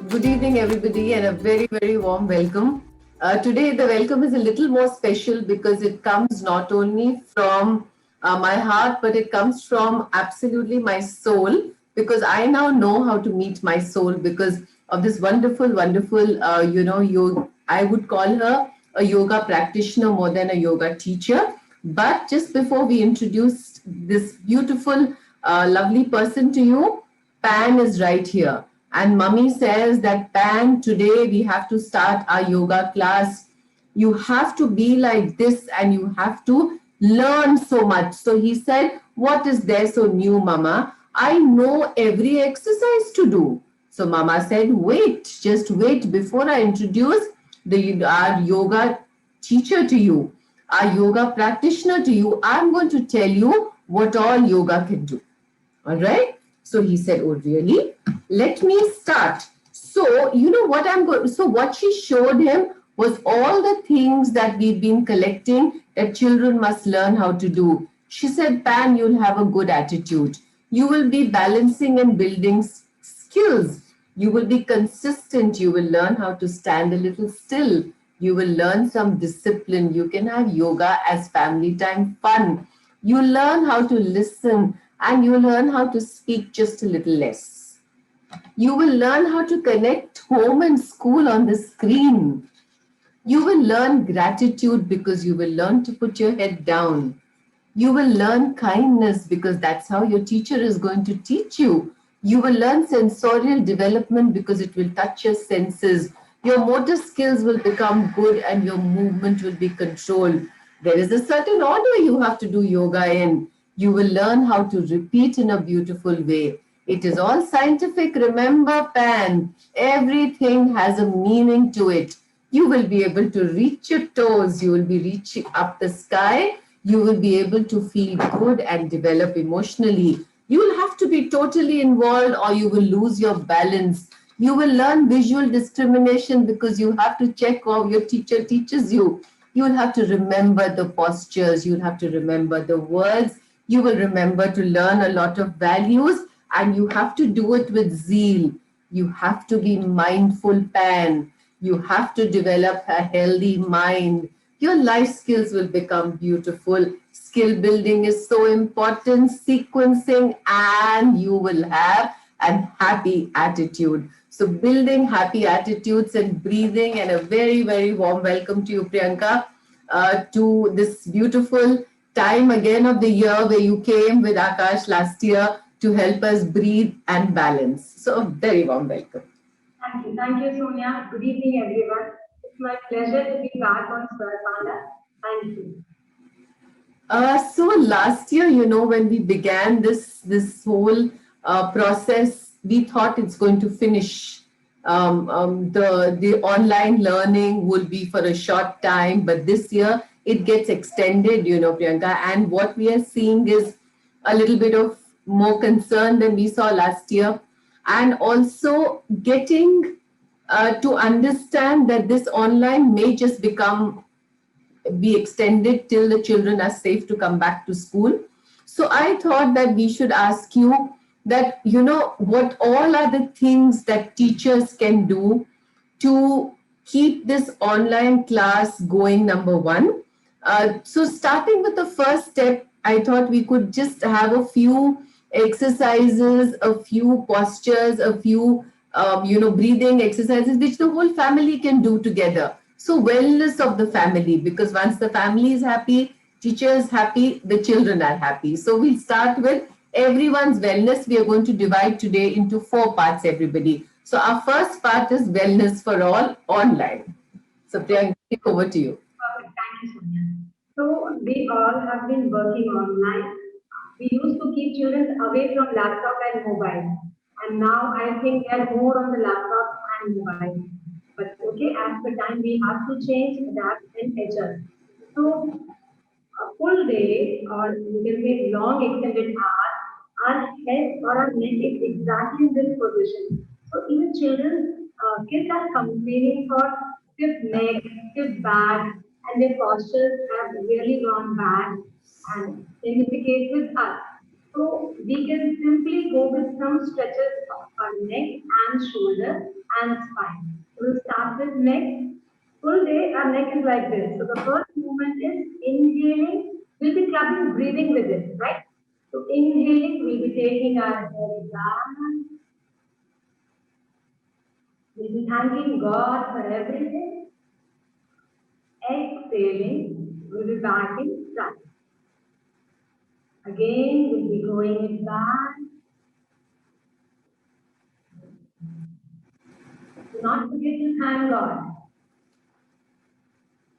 Good evening, everybody, and a very, very warm welcome. Today, the welcome is a little more special because it comes not only from my heart, but it comes from absolutely my soul. Because I now know how to meet my soul because of this wonderful, wonderful, I would call her a yoga practitioner more than a yoga teacher. But just before we introduce this beautiful, lovely person to you, Pan is right here. And mummy says that Pan, today we have to start our yoga class. You have to be like this and you have to learn so much. So he said, what is there so new, Mama? I know every exercise to do. So Mama said, wait, just wait before I introduce our yoga teacher to you, our yoga practitioner to you. I'm going to tell you what all yoga can do. All right. So he said, oh, really? Let me start. So, you know what I'm going, so what she showed him was all the things that we've been collecting that children must learn how to do. She said, Pan, you'll have a good attitude. You will be balancing and building skills. You will be consistent. You will learn how to stand a little still. You will learn some discipline. You can have yoga as family time fun. You learn how to listen and you learn how to speak just a little less. You will learn how to connect home and school on the screen. You will learn gratitude because you will learn to put your head down. You will learn kindness because that's how your teacher is going to teach you. You will learn sensorial development because it will touch your senses. Your motor skills will become good and your movement will be controlled. There is a certain order you have to do yoga in. You will learn how to repeat in a beautiful way. It is all scientific. Remember, Pan, everything has a meaning to it. You will be able to reach your toes. You will be reaching up the sky. You will be able to feel good and develop emotionally. You will have to be totally involved or you will lose your balance. You will learn visual discrimination because you have to check how your teacher teaches you. You will have to remember the postures. You will have to remember the words. You will remember to learn a lot of values and you have to do it with zeal. You have to be mindful, Pan. You have to develop a healthy mind. Your life skills will become beautiful. Skill building is so important, sequencing, and you will have a happy attitude. So building happy attitudes and breathing, and a very, very warm welcome to you, Priyanka, to this beautiful time again of the year where you came with Akash last year to help us breathe and balance. So a very warm welcome. Thank you, Sonia. Good evening, everyone. It's my pleasure to be back on Star Panda. Thank you. So last year, you know, when we began this whole process, we thought it's going to finish. The online learning will be for a short time, but this year it gets extended, you know, Priyanka. And what we are seeing is a little bit of more concern than we saw last year, and also getting to understand that this online may just be extended till the children are safe to come back to school. So I thought that we should ask you that, you know, what all are the things that teachers can do to keep this online class going, number one. So starting with the first step, I thought we could just have a few exercises, a few postures, a few, breathing exercises, which the whole family can do together. So wellness of the family, because once the family is happy, teacher is happy, the children are happy. So we'll start with everyone's wellness. We are going to divide today into 4 parts, everybody. So our first part is wellness for all online. So Priyanka, over to you. Perfect. Thank you, Sonia. So we all have been working online. We used to keep children away from laptop and mobile, and now I think they are more on the laptop and mobile. But okay, as per time we have to change, adapt, and adjust. So a full day or you can say long extended hours, our head or our neck is exactly in this position. So even children, kids are complaining for stiff neck, stiff back, and their postures have really gone bad. And same is the case with us. So we can simply go with some stretches of our neck and shoulder. and spine. We'll start with neck. Full day, our neck is like this. So the first movement is inhaling. We'll be clubbing breathing with it, right? So inhaling, we'll be taking our head down. We'll be thanking God for everything. Exhaling, we'll be back in front. Again, we'll be going it back. Do not forget to thank God.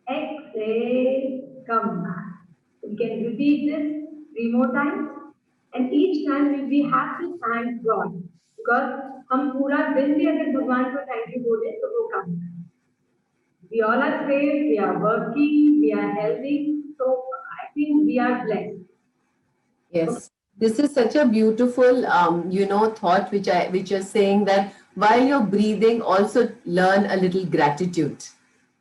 Exhale, come back. We can repeat this 3 more times, and each time we have to thank God because हम पूरा दिन भी अगर भगवान को thank you बोले तो वो कम है. We all are safe, we are working, we are healthy, so I think we are blessed. Yes, this is such a beautiful, thought which you're saying that while you're breathing, also learn a little gratitude.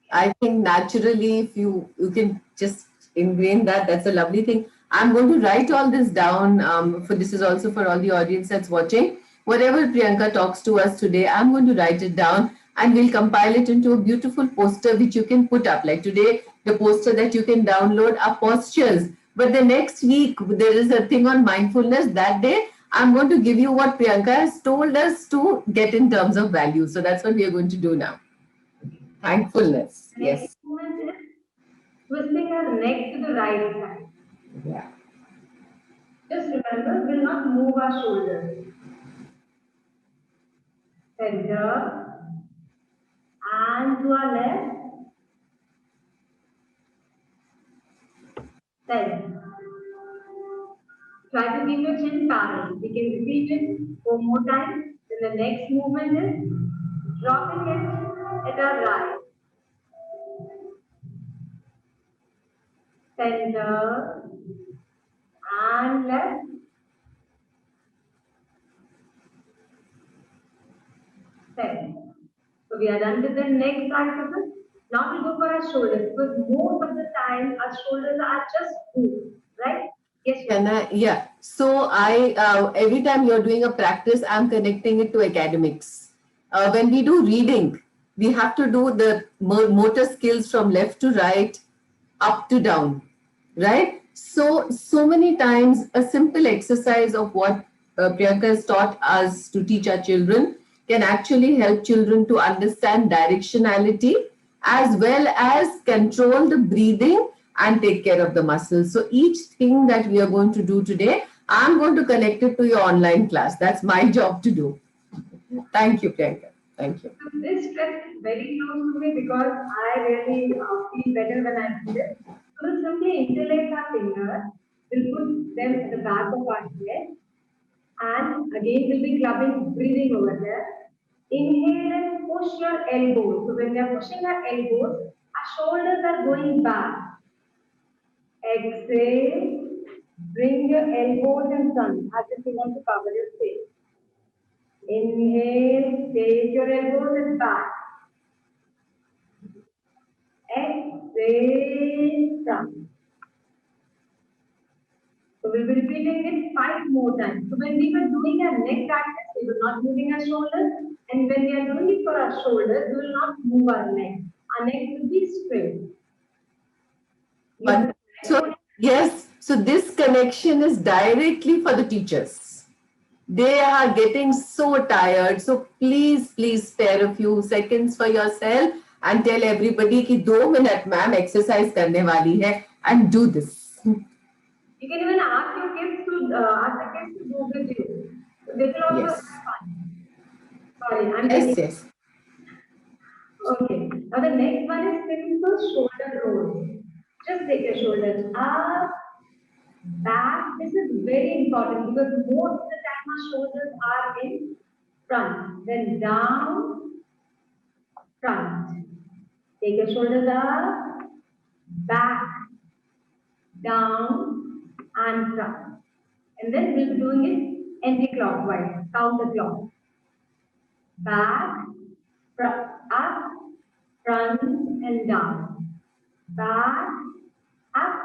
I think naturally, if you can just ingrain that, that's a lovely thing. I'm going to write all this down. For this is also for all the audience that's watching. Whatever Priyanka talks to us today, I'm going to write it down and we'll compile it into a beautiful poster which you can put up. Like today, the poster that you can download are postures. But the next week, there is a thing on mindfulness. That day, I'm going to give you what Priyanka has told us to get in terms of value. So that's what we are going to do now. Thankfulness. Yes. Next movement is twisting our neck to the right side. Yeah. Just remember, we'll not move our shoulders. Center and to our left. Then try to keep your chin parallel. We can repeat it 4 more times. Then the next movement is dropping it at our right. Center and left. Then. So we are done with the neck side of it. Now we go for our shoulders because most of the time our shoulders are just loose, right? Yes. Yeah. So every time you're doing a practice, I'm connecting it to academics. When we do reading, we have to do the motor skills from left to right, up to down, right? So many times a simple exercise of what Priyanka has taught us to teach our children can actually help children to understand directionality as well as control the breathing and take care of the muscles. So each thing that we are going to do today, I'm going to connect it to your online class. That's my job to do. Thank you, Priyanka. Thank you. So this stress is very close to me because I really feel better when I do this. So we'll simply interlace our fingers. We'll put them at the back of our head. And again, we'll be clubbing, breathing over there. Inhale and push your elbows. So when we are pushing our elbows, our shoulders are going back. Exhale. Bring your elbows in front as if you want to cover your face. Inhale, take your elbows back. Exhale, down. So we'll be repeating it 5 more times. So when we were doing our neck practice, we were not moving our shoulders. And when we are doing it for our shoulders, we will not move our neck. Our neck will be straight. But so yes, so this connection is directly for the teachers. They are getting so tired. So please spare a few seconds for yourself and tell everybody कि 2 minute ma'am exercise करने वाली है and do this. You can even ask your kids to go with you. So they will also Yes. have fun. Sorry, I'm Yes. Okay. Now the next one is simple shoulder roll. Just take your shoulders up, back. This is very important because most of the time our shoulders are in front. Then down, front. Take your shoulders up, back, down, and front. And then we'll be doing it anti-clockwise, counter-clock. Back, front, up, front, and down. Back, up,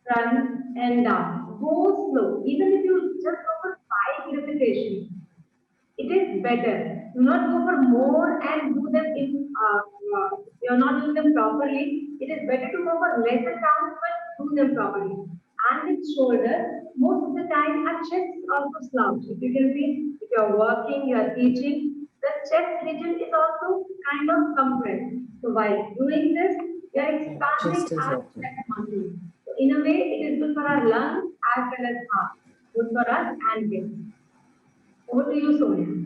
front, and down. Go slow. Even if you just go for 5 repetitions, it is better. Do not go for more and do them in, you're not doing them properly. It is better to go for lesser counts but do them properly. And with shoulder, most of the time our chest also slouch. If you can see, if you're working, you're teaching, the chest region is also kind of compressed. So while doing this, you're Just expanding as our often. chest muscle. So in a way, it is good for our lungs as well as heart. Good for us and kids. Over to you, Sonia.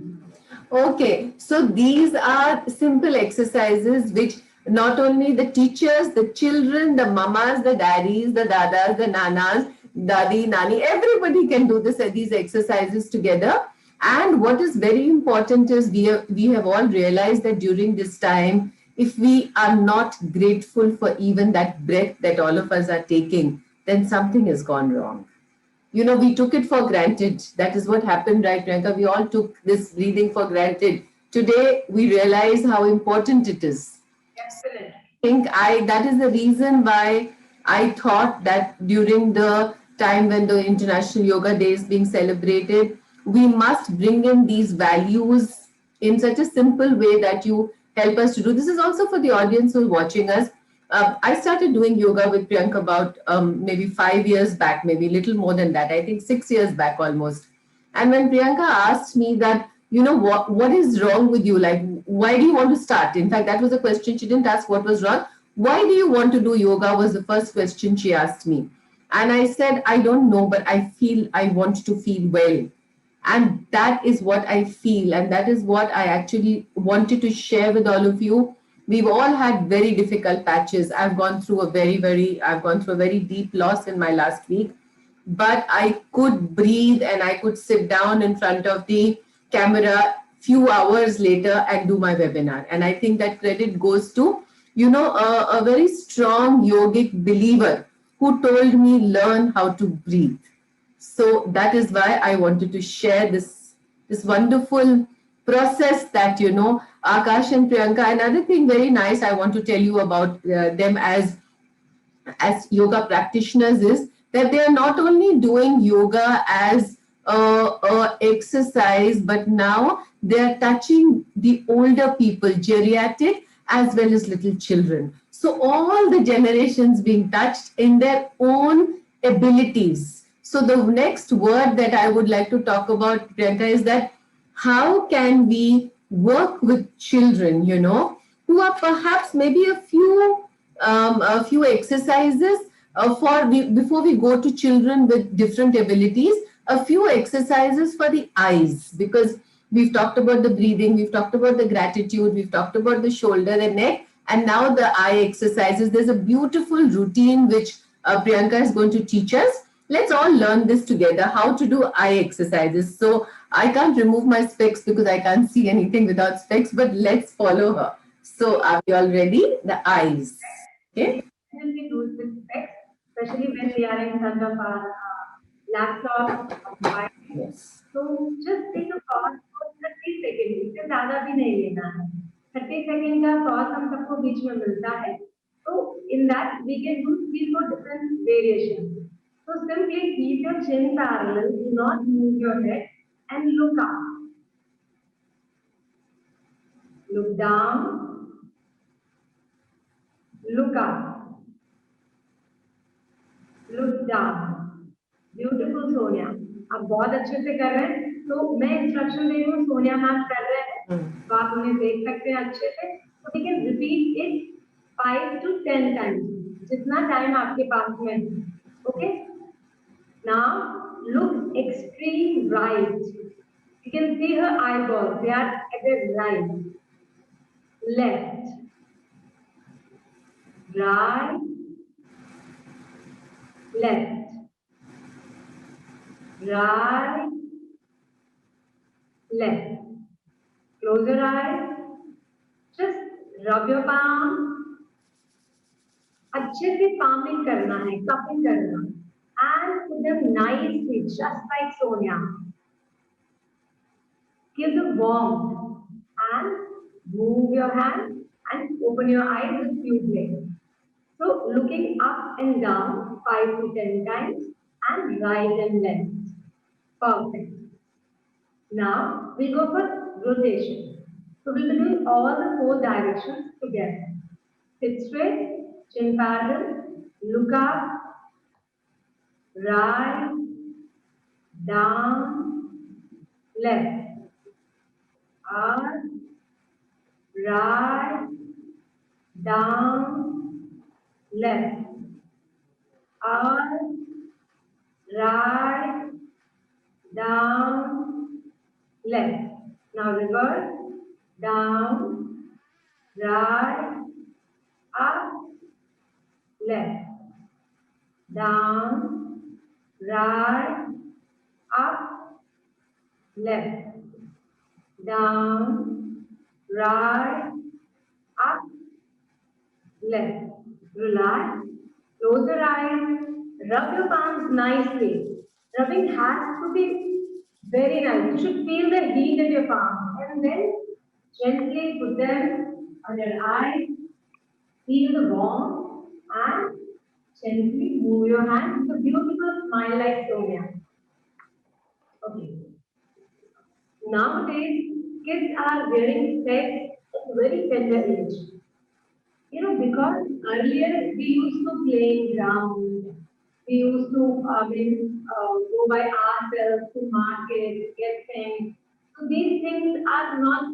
Okay, so these are simple exercises which not only the teachers, the children, the mamas, the daddies, the dadas, the nanas, dadi, nani, everybody can do these exercises together. And what is very important is we have all realized that during this time, if we are not grateful for even that breath that all of us are taking, then something has gone wrong. We took it for granted. That is what happened, right, Priyanka? We all took this breathing for granted. Today, we realize how important it is. Excellent. Think that is the reason why I thought that during the time when the International Yoga Day is being celebrated, we must bring in these values in such a simple way that you help us to do. This is also for the audience who's watching us. I started doing yoga with Priyanka about maybe 5 years back, maybe a little more than that. I think 6 years back almost. And when Priyanka asked me that, what is wrong with you? Like, why do you want to start? In fact, that was a question. She didn't ask what was wrong. Why do you want to do yoga was the first question she asked me. And I said, I don't know, but I feel I want to feel well. And that is what I feel. And that is what I actually wanted to share with all of you. We've all had very difficult patches. I've gone through a very deep loss in my last week, but I could breathe and I could sit down in front of the camera few hours later and do my webinar. And I think that credit goes to, a very strong yogic believer who told me learn how to breathe. So that is why I wanted to share this wonderful process that Akash and Priyanka. Another thing very nice I want to tell you about them as yoga practitioners is that they are not only doing yoga as a exercise, but now they are touching the older people, geriatric as well as little children. So all the generations being touched in their own abilities. So the next word that I would like to talk about, Priyanka, is that how can we work with children, who are perhaps maybe a few exercises before we go to children with different abilities, a few exercises for the eyes, because we've talked about the breathing, we've talked about the gratitude, we've talked about the shoulder and neck, and now the eye exercises. There's a beautiful routine which Priyanka is going to teach us. Let's all learn this together, how to do eye exercises. So I can't remove my specs because I can't see anything without specs, but let's follow her. So are we all ready? The eyes. We Okay. definitely do with specs, especially when we are in front of our laptop or mobile. Yes. So just take a pause for 30 second, इससे ज़्यादा भी नहीं लेना है. 30 second का pause हम सबको बीच में मिलता है. So in that we can do 3 4 different variations. So simply keep your chin parallel, do not move your head and look up. Look down, look up, look down. Beautiful Sonia. आप बहुत अच्छे से कर रहे हैं. तो मैं इंस्ट्रक्शन दे रही हूँ, सोनिया मैम कर रहे हैं, तो आप उन्हें देख सकते हैं अच्छे से. तो we can repeat it 5 to 10 times, जितना टाइम आपके पास में है. Okay. Now look extreme right. You can see her eyeballs, they are at the right, left, right, left, right, left. Close your eyes. Just rub your palm. अच्छे से palming करना है, cupping करना. And put them nicely, just like Sonia. Give the warmth and move your hand and open your eyes with few blinks. So looking up and down 5 to 10 times and right and left. Perfect. Now we go for rotation. So we'll be doing all the four directions together. Sit straight, chin parallel, look up, right, down, left, up, right, down, left, up, right, down, left. Now reverse, down, right, up, left, down, right, up, left, down, right, up, left. Relax, close your eyes, rub your palms nicely. Rubbing has to be very nice. You should feel the heat in your palms and then gently put them on your eyes. Feel the warmth and gently move your hands. It's a beautiful smile like Sonia. Okay. Nowadays, kids are wearing specs at a very tender age. Because earlier we used to play ground, we used to go by ourselves to market, get things. So these things are not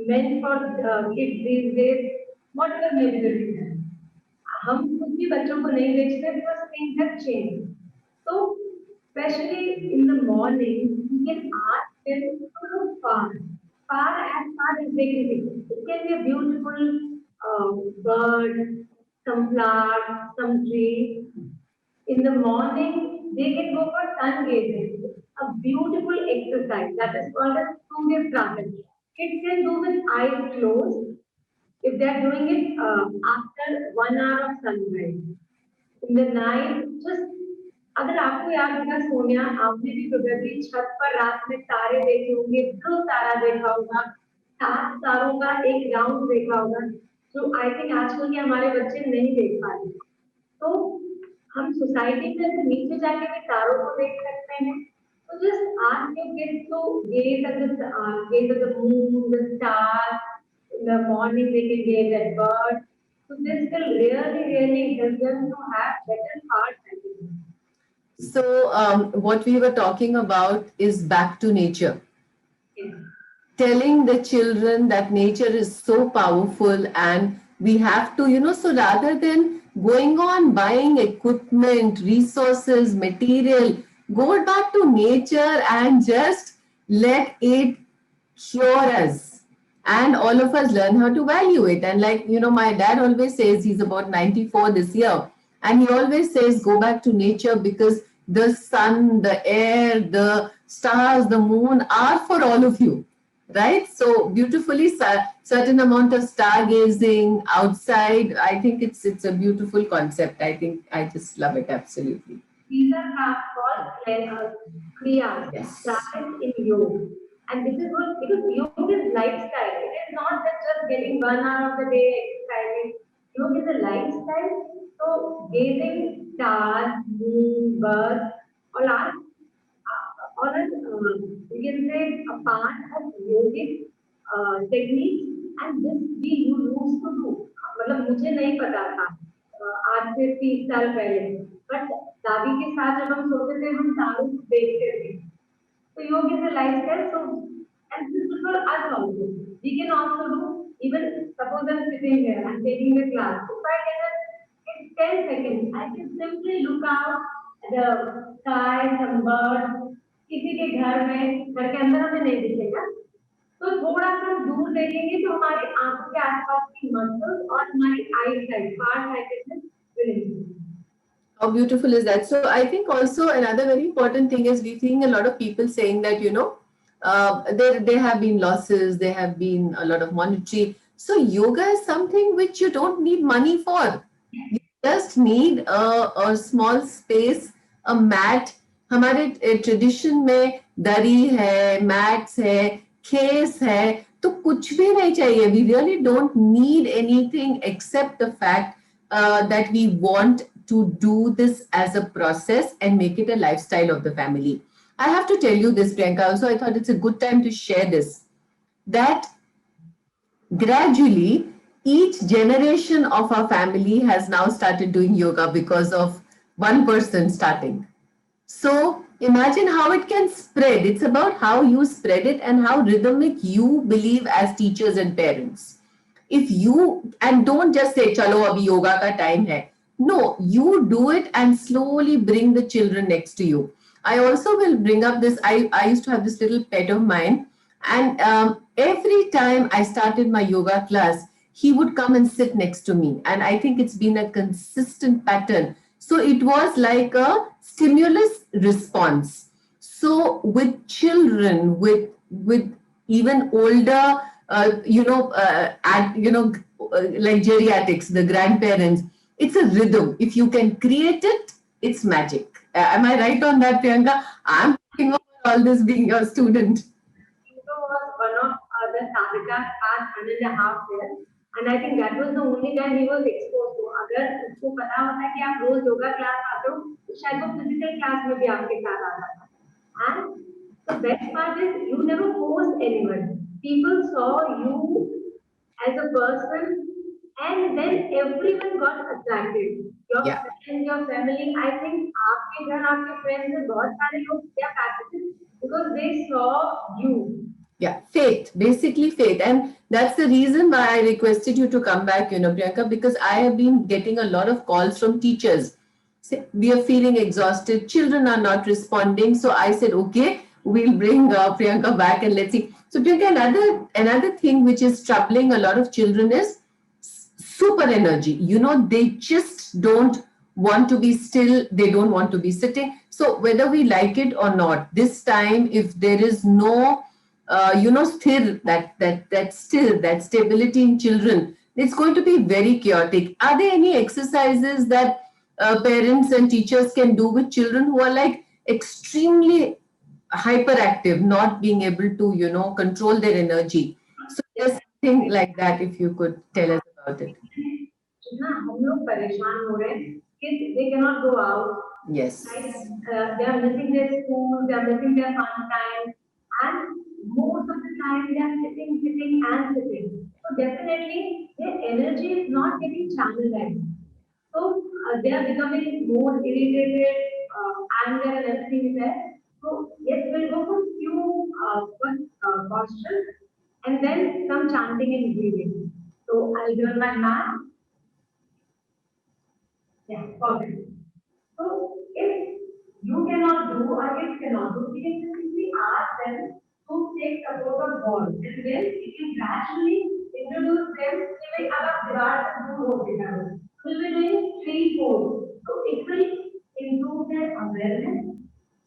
meant for kids these days. Whatever may be the reason. हम खुद भी बच्चों को नहीं बेचते because things have changed. So, especially in the morning, you can ask them to look far. Far as they can see. It can be a beautiful bird, some flowers, some tree. In the morning, they can go for sun gazing, a beautiful exercise that is called as Surya Pratit. Kids can do with eyes closed if they are doing it after 1 hour of sunrise. In the night, just अगर आपको याद होगा सोनिया आपने भी probably छत पर रात में तारे देखे होंगे ब्लू तारा देखा होगा 7 तारों का एक राउंड देखा होगा जो आई थिंक आजकल के हमारे बच्चे नहीं देख पा रहे तो हम सोसाइटी में से नीचे जाके भी तारों को देख सकते हैं तो just ask your kids to gaze at the moon, the stars. In the morning, they can gaze at birds. So this will really help them to have better heart health. So, what we were talking about is back to nature. Yes. Telling the children that nature is so powerful and we have to, so rather than going on buying equipment, resources, material, go back to nature and just let it cure us. And all of us learn how to value it. And like, my dad always says, he's about 94 this year. And he always says, go back to nature because the sun, the air, the stars, the moon are for all of you. Right? So beautifully, certain amount of stargazing outside. I think it's a beautiful concept. I think I just love it. Absolutely. These are called kriyas, Yes. practice in yoga. And this is what, because yoga is lifestyle. It is not that just getting 1 hour of the day exercising. Yoga is a lifestyle. So gazing stars, moon, birds, all are you can say a part of yogic techniques and this we used to do. मतलब मुझे नहीं पता था आज से 30 साल पहले but दादी के साथ जब हम सोते थे हम तारों को देखते थे so yoga is a lifestyle so and this is for us also we can also do even suppose I'm sitting here I'm taking a class if I get in 10 seconds I can simply look out at the sky some birds किसी के घर के अंदर हमें नहीं दिखेगा तो थोड़ा सा दूर देखेंगे तो हमारी आंखों के आसपास की मसल्स और हमारी eye side heart side will improve. How beautiful is that? So I think also another very important thing is we're seeing a lot of people saying that, there have been losses, there have been a lot of monetary. So yoga is something which you don't need money for. You just need a small space, a mat. हमारे tradition में दरी है, mats है, खेस है, तो कुछ भी नहीं चाहिए. We really don't need anything except the fact that we want to do this as a process and make it a lifestyle of the family. I have to tell you this, Priyanka. Also, I thought it's a good time to share this. that gradually each generation of our family has now started doing yoga because of one person starting. So imagine how it can spread. It's about how you spread it and how rhythmic you believe as teachers and parents. If you, and don't just say chalo abhi yoga ka time hai. No, you do it and slowly bring the children next to you. I also will bring up this. I used to have this little pet of mine, and every time I started my yoga class, he would come and sit next to me, and I think it's been a consistent pattern. So it was like a stimulus response. So with children, with even older, like geriatrics, the grandparents, it's a rhythm. If you can create it, it's magic. Am I right on that, Priyanka? I'm thinking of all this being your student. Pinto was one of the Savika's past 1.5 years, and I think that was the only time he was exposed to. अगर उसको पता होता कि आप रोज yoga class आते हो, तो शायद वो फिजिकल क्लास में भी आपके साथ आता था. And the best part is you never forced anyone. People saw you as a person, and then everyone got attracted. Your Yeah. friends, your family. I think आपके घर आपके friends में बहुत सारे लोग क्या practices because they saw you. Yeah, faith, basically faith. And that's the reason why I requested you to come back, Priyanka, because I have been getting a lot of calls from teachers. Say, we are feeling exhausted, children are not responding. So I said, okay, we'll bring Priyanka back and let's see. So Priyanka, another thing which is troubling a lot of children is super energy. They just don't want to be still, they don't want to be sitting. So whether we like it or not, this time, if there is no still that stability in children, it's going to be very chaotic. Are there any exercises that parents and teachers can do with children who are like extremely hyperactive, not being able to control their energy? So there's something like that, if you could tell us about it. जितना हम लोग परेशान हो रहे हैं कि they cannot go out. Yes. Right? They are missing their school, they are missing their fun time, and most of the time they are sitting, and sitting. So definitely their energy is not getting channeled right. So they are becoming more irritated, anger and everything is there. So yes, we'll go for few first postures and then some chanting and breathing. So I'll give my mat. Yeah, perfect. So if you cannot do or kids cannot do, we can simply ask them to take support of God. And then we can gradually introduce them to like our Virat Guru Hospital. We will be doing 3, 4. So it will improve their awareness,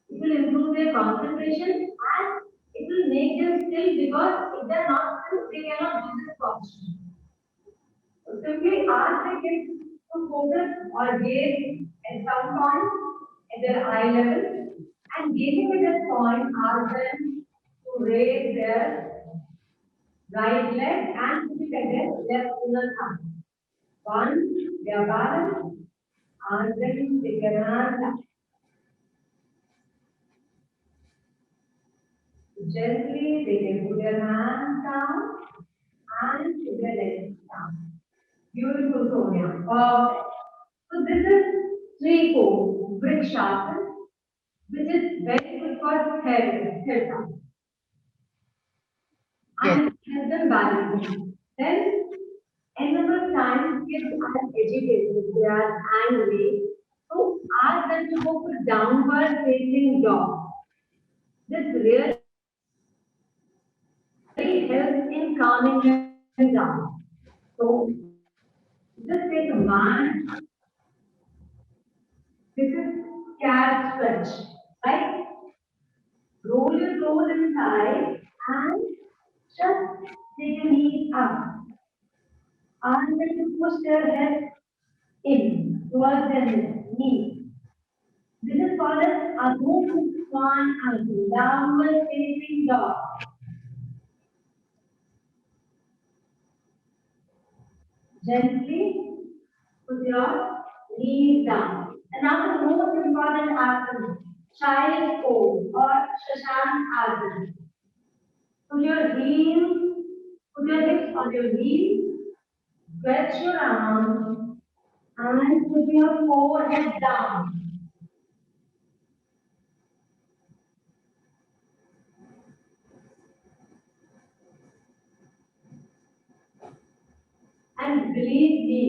it will improve their concentration, and it will make them still because if they're not still, they cannot do this function. So simply ask the kids to focus or gaze at some point at their eye level, and gazing at that point, ask them to raise their right leg and put it at their left inner thumb. One, their balance, ask them to take their hands up. Gently, they can put their hands down and put their legs down. Beautiful, Sonia. Perfect. So this is 3, 4 Vrikshasana, which is very good for health Yes. and help them balance. Then another time kids are agitated, they are angry. So ask them to go for downward facing dog. This really helps in calming them down. So just take a man. This is cat stretch, right? Roll your toes inside and just take your knees up. Ask them to push their head in towards their knees. This is called as Adho Swan Angle, downward facing dog. Gently put your knees down. And now the most important asana, child pose or Shashank asana. Put your heels Put your hips on your knees, stretch your arms, and put your forehead down. And believe me,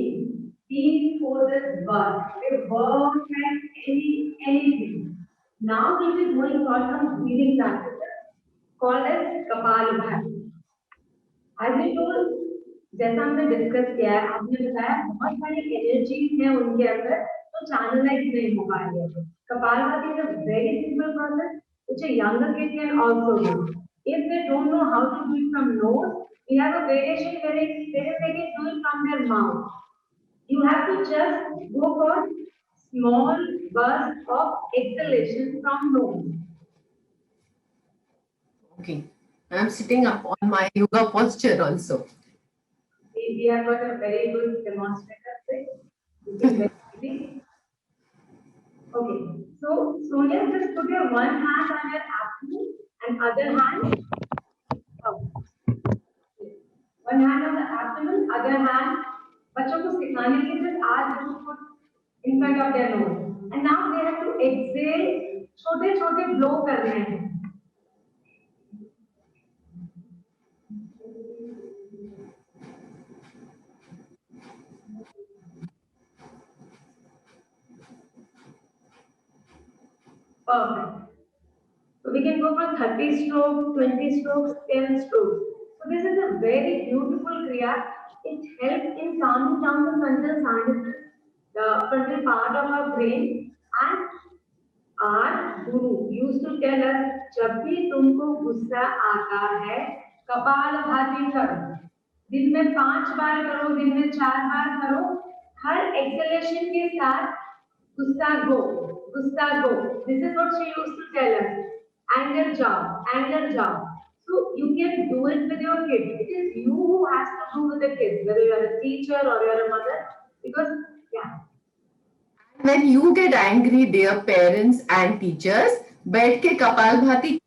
these poses work. They work like anything. Now we will be doing for some breathing practices called as Kapalabhati. As we told, जैसा हमने discuss किया है, आपने बताया बहुत सारी energies हैं उनके अंदर तो चैनलाइज नहीं हो पा रही है. Kapalabhati is a very simple process which a younger kid can also do. If they don't know how to do it from nose, we have a variation where they can do it from their mouth. You have to just go for small bursts of exhalation from nose. Okay. I'm sitting up on my yoga posture also. We have got a very good demonstrator today. Which is very easy. Okay, so Sonia, just put your one hand on your abdomen and other hand. Oh. One hand on the abdomen, other hand. बच्चों को सिखाने के लिए आज you put in front of their nose, and now they have to exhale. छोटे छोटे blow करने हैं. Perfect. So we can go for 30 strokes, 20 strokes, 10 strokes. So this is a very beautiful kriya. It helps in calming down the frontal sinus, the frontal part of our brain. And our guru used to tell us, जब भी तुमको गुस्सा आता है, कपालभाति करो. दिन में 5 बार करो, दिन में 4 बार करो. हर एक्सेलेशन के साथ गुस्सा go, gusta go. This is what she used to tell us. Anger job, anger job. So you can do it with your kids. It is you who has to do with the kids, whether you are a teacher or you are a mother. Because yeah. When you get angry, dear parents and teachers, बैठ के kapalbhati in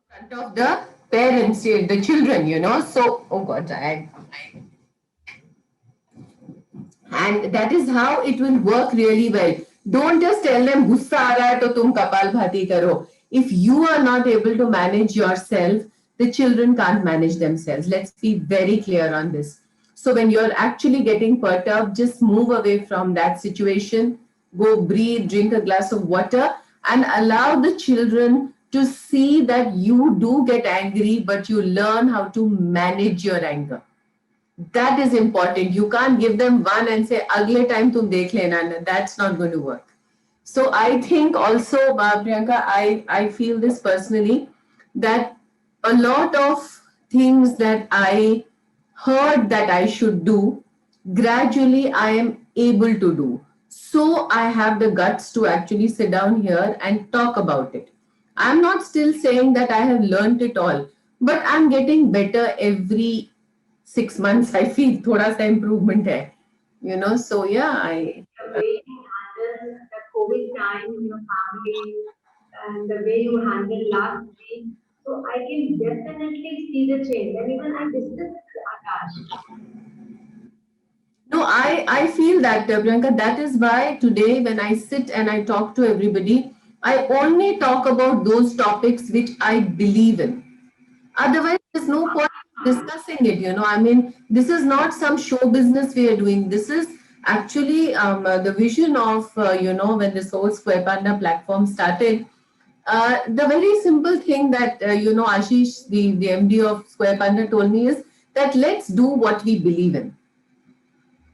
front of the parents, the children, you know. So, oh God, and that is how it will work really well. Don't just tell them गुस्सा आ रहा है तो तुम कपालभाति करो. If you are not able to manage yourself, the children can't manage themselves. Let's be very clear on this. So when you're actually getting perturbed, just move away from that situation. Go breathe, drink a glass of water, and allow the children to see that you do get angry, but you learn how to manage your anger. That is important. You can't give them one and say, "Agle time tum dekh lena." That's not going to work. So I think also, Priyanka, I feel this personally, that a lot of things that I heard that I should do, gradually I am able to do. So I have the guts to actually sit down here and talk about it. I'm not still saying that I have learned it all, but I'm getting better every 6 months. I feel thoda sa improvement hai, you know. So yeah, The way you handle the COVID time in your family and the way you handled last week, so I can definitely see the change. And even I discussed with Akash. No, I feel that, Priyanka, that is why today when I sit and I talk to everybody, I only talk about those topics which I believe in. Otherwise, there's no point discussing it. You know, I mean, this is not some show business we are doing. This is actually the vision of, when this whole Square Panda platform started. The very simple thing that, Ashish, the MD of Square Panda, told me is that let's do what we believe in.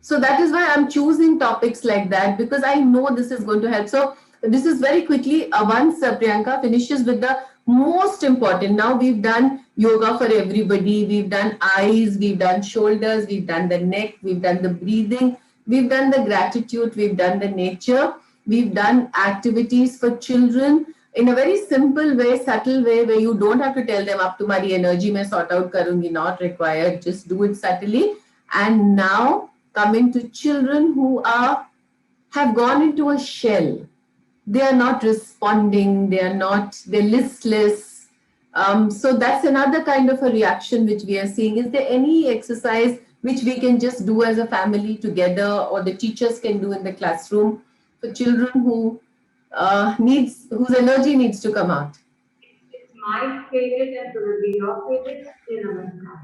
So that is why I'm choosing topics like that, because I know this is going to help. So this is very quickly, once Priyanka finishes with the most important. Now we've done yoga for everybody. We've done eyes, we've done shoulders, we've done the neck, we've done the breathing, we've done the gratitude, we've done the nature, we've done activities for children in a very simple way, subtle way, where you don't have to tell them, "Ab tumhari energy mein sort out karungi," not required. Just do it subtly. And now coming to children who have gone into a shell. They are not responding, they're listless, So that's another kind of a reaction which we are seeing. Is there any exercise which we can just do as a family together, or the teachers can do in the classroom for children who whose energy needs to come out? It's my favorite and probably your favorite, Surya Namaskar,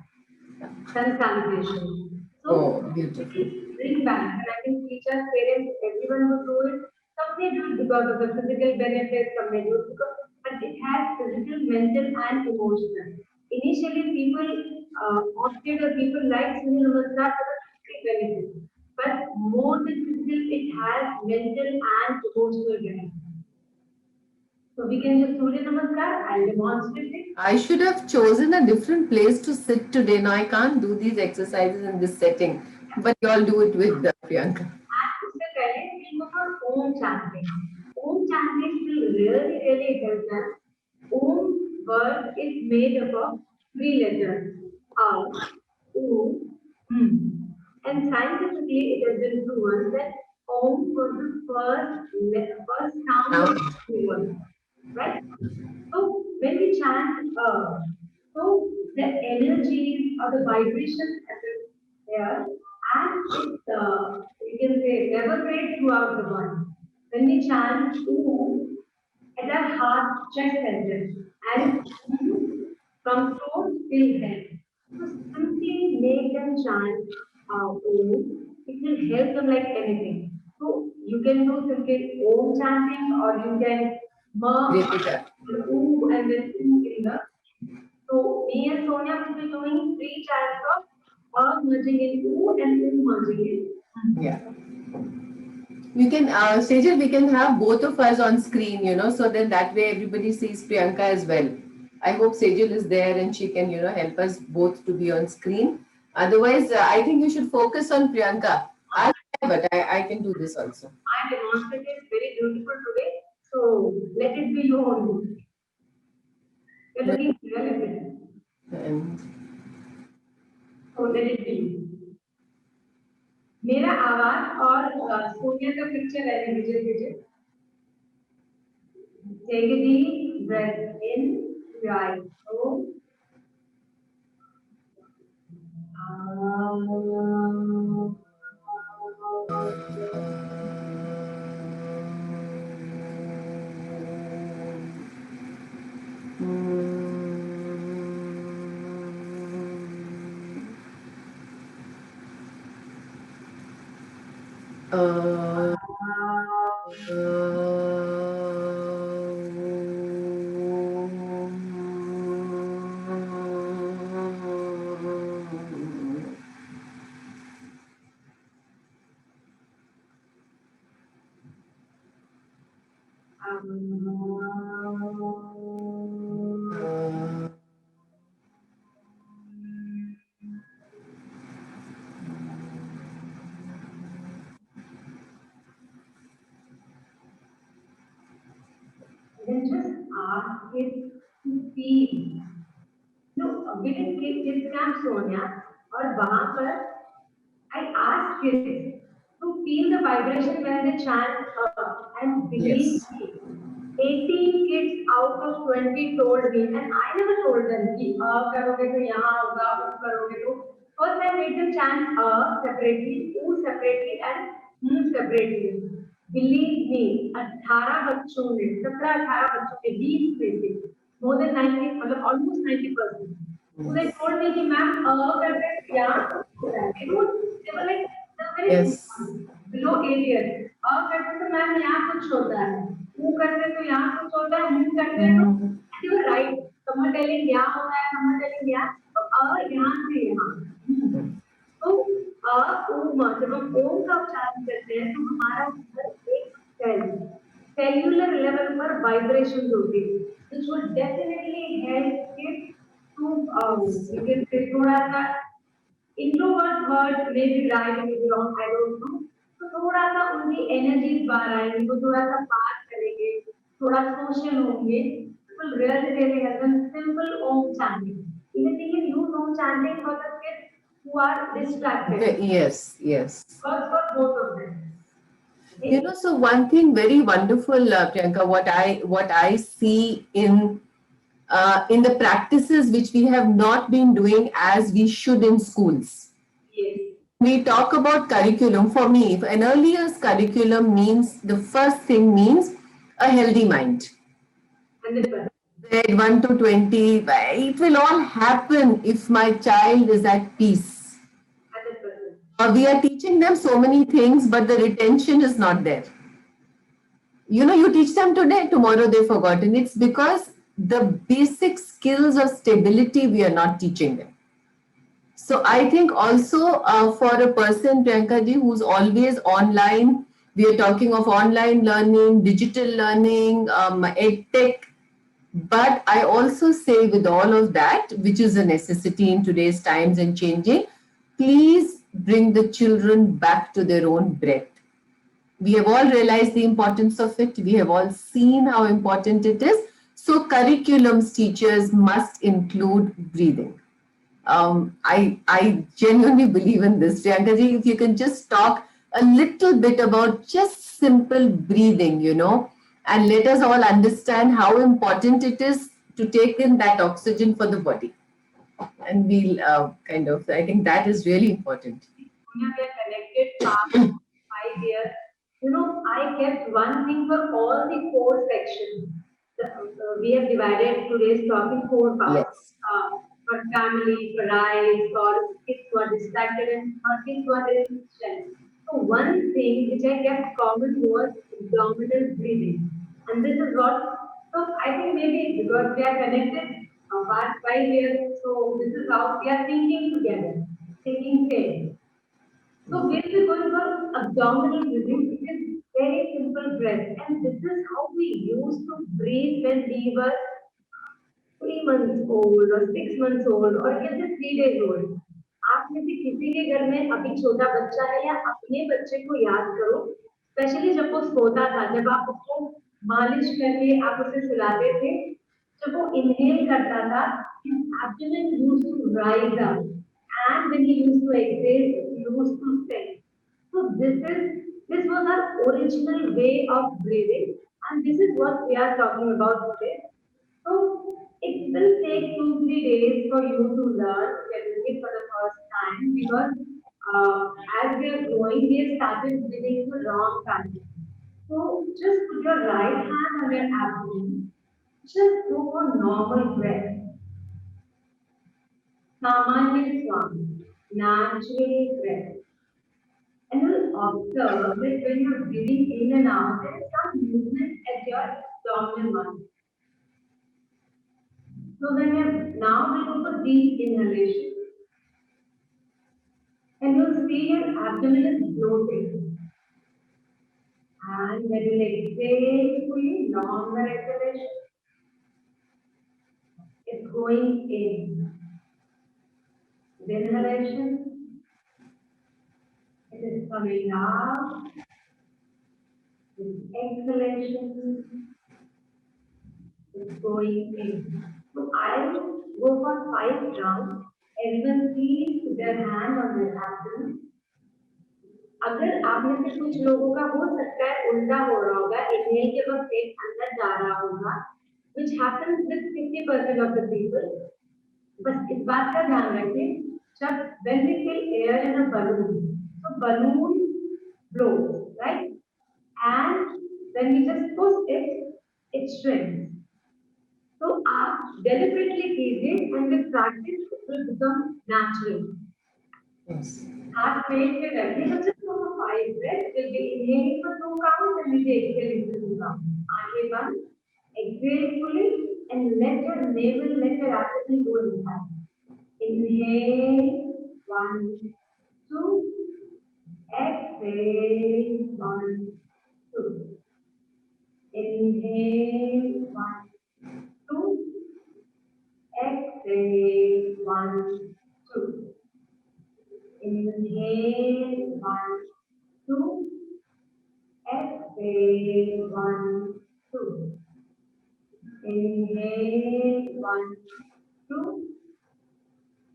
sun salutation. So Oh, beautiful. it bring back, and I think teachers, parents, everyone would do it. Some may do it because of the physical benefits, some may do it because, but it has physical, mental, and emotional. Initially, people opted or people like Surya Namaskar for the physical benefits, but more than physical, it has mental and emotional benefits. So we can just Surya Namaskar. I'll demonstrate it. I should have chosen a different place to sit today. Now I can't do these exercises in this setting, but you all do it with Priyanka. And उससे पहले we'll go for Om chanting. Om chanting will really, really help us. Om word is made up of three letters. A, U, Hmm. And scientifically, it has been proven that Om was the first sound of the word, right? So when we chant so the energy or the vibration that is there, and it you can say reverberate throughout the body. When we chant Om at our heart chest center and from throat till head. So simply make them chant Om. It will help them like anything. So you can do simply Om chanting, or you can merge Break it up. the oo and then oo in the. So me and Sonia will be doing three chants of merging in oo and oo merging in. Yeah. We can, Sejal, we can have both of us on screen, so then that way everybody sees Priyanka as well. I hope Sejal is there and she can, help us both to be on screen. Otherwise, I think you should focus on Priyanka. I'll try, but I can do this also. I demonstrated very beautiful today. So let it be you only. You're looking really good. And So let it be you. मेरा आवाज और सोनिया का picture है Vijay Vijay. Take a deep breath in, right. So, then just ask it to feel. No, we didn't give kids camp Sonia, और वहाँ पर I asked kids to feel the vibration when they chant and believe yes. me, 18 kids out of 20 told me, and I never told them कि करोगे तो यहाँ होगा, करोगे तो. First I made them chant separately, separately, and separately. Believe me, 18 बच्चों ने, 17-18 बच्चों ने, 20 में से, more than 90, मतलब almost 90%. So they told me कि मैम करके यहाँ they were like very Yes. below 8 years. करते तो मैम यहाँ कुछ होता है, करते तो यहाँ कुछ होता है, करते तो they were right. Some are telling यहाँ होता है, some are telling यहाँ, तो यहाँ से यहाँ. तो जब हम ओम का उच्चारण करते हैं तो हमारा एक सेल्यूलर लेवल पर वाइब्रेशन होती है, which would definitely help it to you can say थोड़ा सा introvert word may be right, maybe wrong, I don't know. तो थोड़ा सा उनकी एनर्जीज बाहर आएंगी, वो थोड़ा सा बात करेंगे, थोड़ा सोशल होंगे. It will really really help them. Simple Om chanting. Even they can use Om chanting for the kids who are distracted. Yes, yes. For both of them. So one thing very wonderful, Priyanka, what I see in in the practices which we have not been doing as we should in schools. Yes. We talk about curriculum. For me, if an early years curriculum means the first thing means a healthy mind. 100%. Grade 1 to 20, it will all happen if my child is at peace. 100%. We are teaching them so many things, but the retention is not there. You know, you teach them today, tomorrow they've forgotten. It's because the basic skills of stability we are not teaching them. So I think also for a person, Priyanka ji, who's always online, we are talking of online learning, digital learning, edtech. But I also say with all of that, which is a necessity in today's times and changing, please bring the children back to their own breath. We have all realized the importance of it. We have all seen how important it is. So curriculums teachers must include breathing. I genuinely believe in this. Priyanka ji, if you can just talk a little bit about just simple breathing, you know, and let us all understand how important it is to take in that oxygen for the body. And we'll I think that is really important. We are connected past 5 years. You know, I kept one thing for all the four sections. We have divided today's talk in four parts. Yes. For family, for life, for kids who are distracted, and for kids who are in strength. So one thing which I kept common was abdominal breathing. And this is what, so I think maybe because we are connected past 5 years, so this is how we are thinking together, thinking same. So we'll be going for abdominal breathing. It is very simple breath, and this is how we used to breathe when we were 3 months old or 6 months old or you can say 3 days old. आप में से किसी के घर में अभी छोटा बच्चा है या अपने बच्चे को याद करो, स्पेशली जब वो सोता था, जब आप उसको मालिश करके आप उसे सुलाते थे, जब वो इनहेल करता था, his abdomen used to rise up, and when he used to exhale, he used to sink. So this was our original way of breathing, and this is what we are talking about today. So it will take 2 3 days for you to learn. We are doing it for the first time because as we are growing, we have started breathing the wrong time. So just put your right hand on your abdomen. Just go for normal breath. Samanya Swan, natural breath. And you'll observe that when you're breathing in and out, there is some movement at your abdominal muscle. So then now we go for deep inhalation. And you'll see your abdomen is bloating. And when you exhale fully, longer exhalation, it's going in. With inhalation, it is coming out. With exhalation, it's going in. So I'll go for 5 rounds. Everyone please put their hand on their abdomen. अगर आप में से कुछ लोगों का हो सकता है उल्टा हो रहा होगा, इनहेल के वक्त पेट अंदर जा रहा होगा, which happens with 50% of the people. बस इस बात का ध्यान रखें, जब when we fill air in a balloon, so balloon blows, right? And when we just push it, it shrinks. So आप deliberately कीजिए and with practice it will become natural. Yes. हाथ पेट पे रखिए, so just go for 5 breaths. We'll be inhaling for 2 counts and we'll be exhaling for 2 counts. आंखें बंद, exhale fully and let your navel, let your abdomen go inside. Inhale, 1, 2. Exhale, 1, 2. Inhale, 1, 2. Exhale, 1, 2. Inhale, 1, 2. Exhale, 1, 2. Inhale, 1, 2.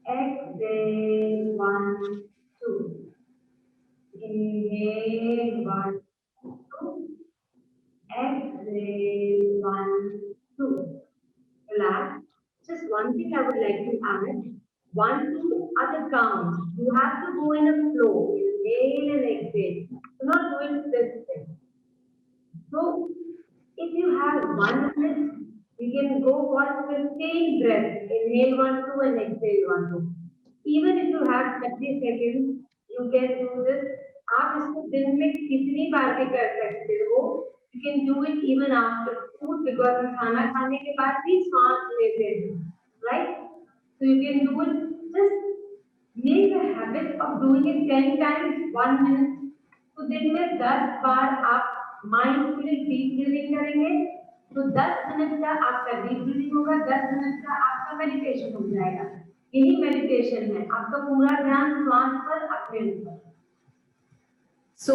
Exhale, 1, 2. Inhale, 1, 2. Exhale, 1, 2. Relax. habit. 1, 2 are the counts. You have to go in a flow, inhale and exhale. Do not do it this way. So if you have 1 minute, you can go for 15 breaths. Inhale 1, 2 and exhale 1, 2. Even if you have 30 seconds, you can do this. आप इसको दिन में कितनी बार भी कर सकते हो. You can do it even after food because हम खाना खाने के बाद भी सांस लेते हैं, right? So you can do it. Just make a habit of doing it 10 times, 1 minute. तो दिन में 10 बार आप माइंडफुली डीप ब्रीदिंग करेंगे तो 10 मिनट का आपका डीप ब्रीदिंग होगा, 10 मिनट का आपका मेडिटेशन हो जाएगा. यही मेडिटेशन है, आपका पूरा ध्यान श्वास पर अपने ऊपर. So,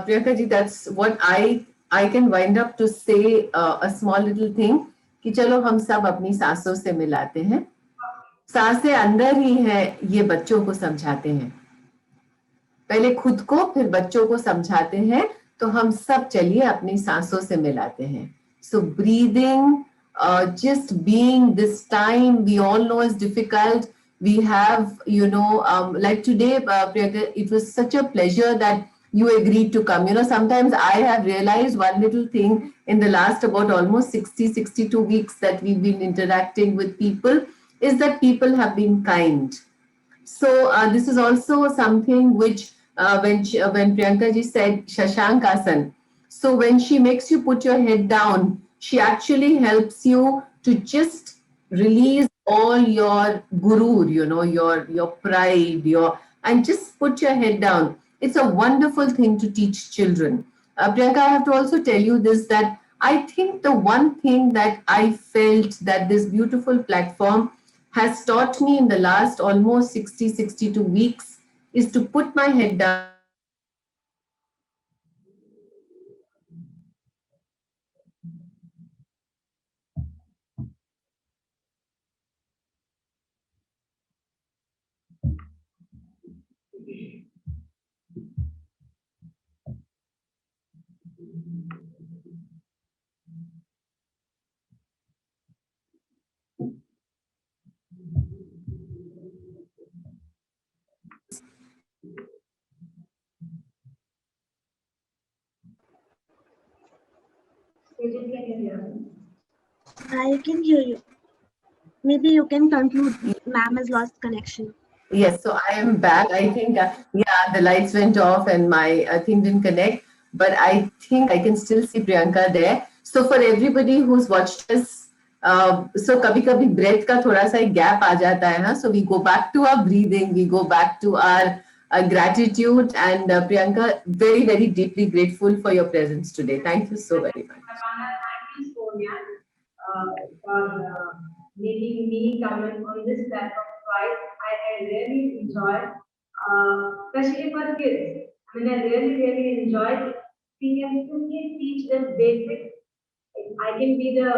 Priyanka ji, that's what I can wind up to say a small little thing कि चलो हम सब अपनी सांसों से मिलाते हैं. सांसें अंदर ही है, ये बच्चों को समझाते हैं. पहले खुद को फिर बच्चों को समझाते हैं. तो हम सब चलिए अपनी सांसों से मिलाते हैं. So breathing, just being this time, we all know is difficult. We have, like today, Priyanka, it was such a pleasure that you agreed to come. Sometimes I have realized one little thing in the last about almost 62 weeks that we've been interacting with people is that people have been kind. So this is also something which when Priyanka ji said Shashankasan, so when she makes you put your head down, she actually helps you to just release all your gurur, your pride, and just put your head down. It's a wonderful thing to teach children. Priyanka, I have to also tell you this, that I think the one thing that I felt that this beautiful platform has taught me in the last almost 62 weeks is to put my head down. I can hear you. Maybe you can conclude. Ma'am has lost connection. Yes, so I am back. I think, the lights went off and my thing didn't connect, but I think I can still see Priyanka there. So for everybody who's watched us, so kabhi breath ka thoda sa gap aa jata hai, so we go back to our breathing, we go back to our gratitude, and Priyanka, very, very deeply grateful for your presence today. Thank you so very much. Thank you, Sonia, for making me come on this platform twice. I really enjoyed, especially for kids. I mean, I really, really enjoyed being able to teach them basics. I can be the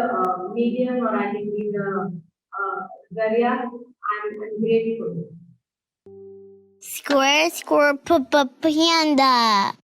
medium or I can be the Zaria. I'm grateful. Square, square, panda.